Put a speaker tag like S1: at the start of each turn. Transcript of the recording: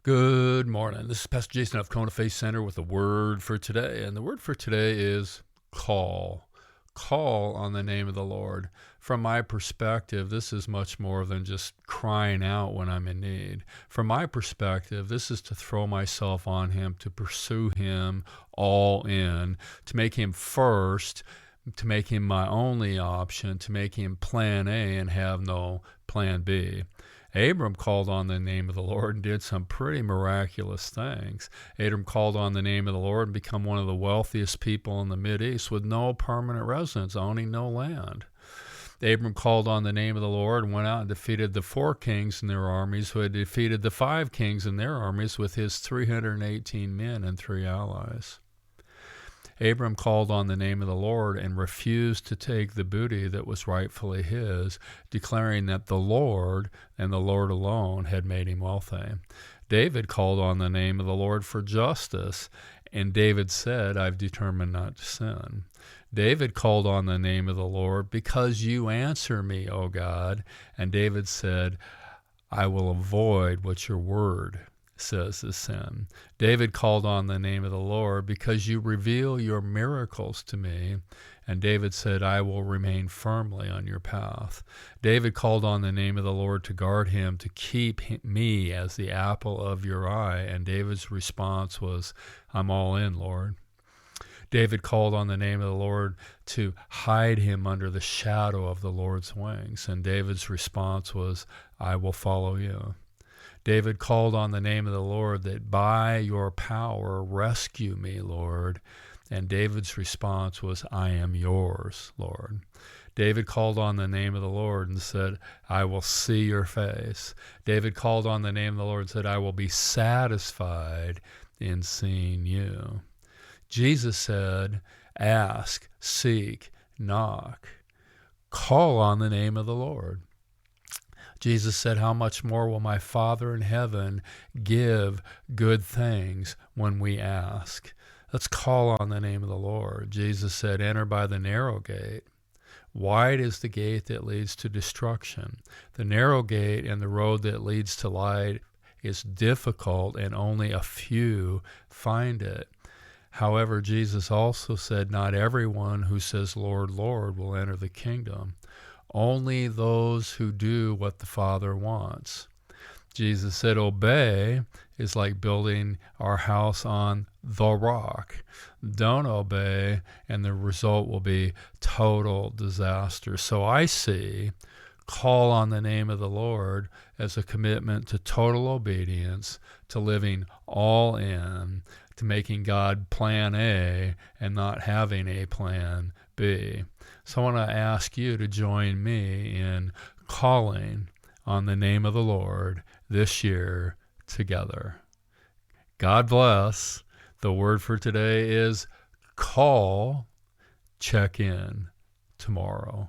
S1: Good morning. This is Pastor Jason of Kona Faith Center with a word for today. And the word for today is call. Call on the name of the Lord. From my perspective, this is much more than just crying out when I'm in need. From my perspective, this is to throw myself on Him, to pursue Him all in, to make Him first, to make Him my only option, to make Him plan A and have no plan B. Abram called on the name of the Lord and did some pretty miraculous things. Abram called on the name of the Lord and become one of the wealthiest people in the Mideast with no permanent residence, owning no land. Abram called on the name of the Lord and went out and defeated the 4 kings and their armies, who had defeated the 5 kings and their armies with his 318 men and 3 allies. Abram called on the name of the Lord and refused to take the booty that was rightfully his, declaring that the Lord and the Lord alone had made him wealthy. David called on the name of the Lord for justice, and David said, "I've determined not to sin." David called on the name of the Lord, "Because you answer me, O God." And David said, "I will avoid what your word says is sin." David called on the name of the Lord, "Because you reveal your miracles to me." And David said, "I will remain firmly on your path." David called on the name of the Lord to guard him, to keep me as the apple of your eye. And David's response was, "I'm all in, Lord." David called on the name of the Lord to hide him under the shadow of the Lord's wings. And David's response was, "I will follow you." David called on the name of the Lord that by your power rescue me, Lord. And David's response was, "I am yours, Lord." David called on the name of the Lord and said, "I will see your face." David called on the name of the Lord and said, "I will be satisfied in seeing you." Jesus said, "Ask, seek, knock." Call on the name of the Lord. Jesus said, "How much more will my Father in heaven give good things when we ask?" Let's call on the name of the Lord. Jesus said, "Enter by the narrow gate. Wide is the gate that leads to destruction. The narrow gate and the road that leads to light is difficult, and only a few find it." However, Jesus also said, "Not everyone who says, 'Lord, Lord,' will enter the kingdom. Only those who do what the Father wants." Jesus said, "Obey is like building our house on the rock. Don't obey, and the result will be total disaster." So I see call on the name of the Lord as a commitment to total obedience, to living all in, to making God plan A and not having a plan B. So I want to ask you to join me in calling on the name of the Lord this year together. God bless. The word for today is call. Check in tomorrow.